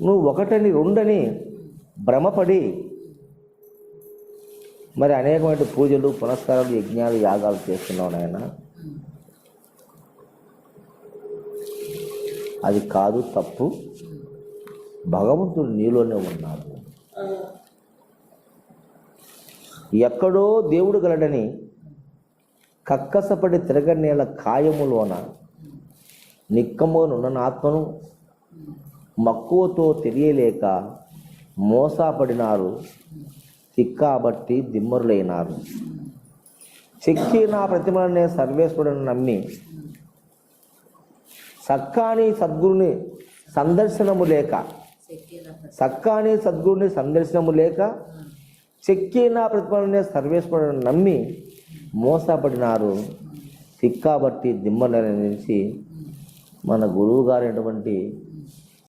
నువ్వు ఒకటని రెండని భ్రమపడి మరి అనేకమైన పూజలు పునస్కారాలు యజ్ఞాలు యాగాలు చేస్తున్నావు నాయన. అది కాదు, తప్పు. భగవంతుడు నీలోనే ఉన్నాడు. ఎక్కడో దేవుడు గలడని కక్కసపడి తిరగనేల కాయములోన నిక్కమోనున్న ఆత్మను మక్కువతో తెలియలేక మోసపడినారు, తిక్కాబట్టి దిమ్మరులైనారు. చెక్కిన ప్రతిమలనే సర్వేశ్వరుని నమ్మి సక్కాని సద్గురుని సందర్శనము లేక చెక్కిన ప్రతిమలనే సర్వేశ్వరుని నమ్మి మోసపడినారు, తిక్కాబట్టి దిమ్మరులైన నుంచి మన గురువు గారైనటువంటి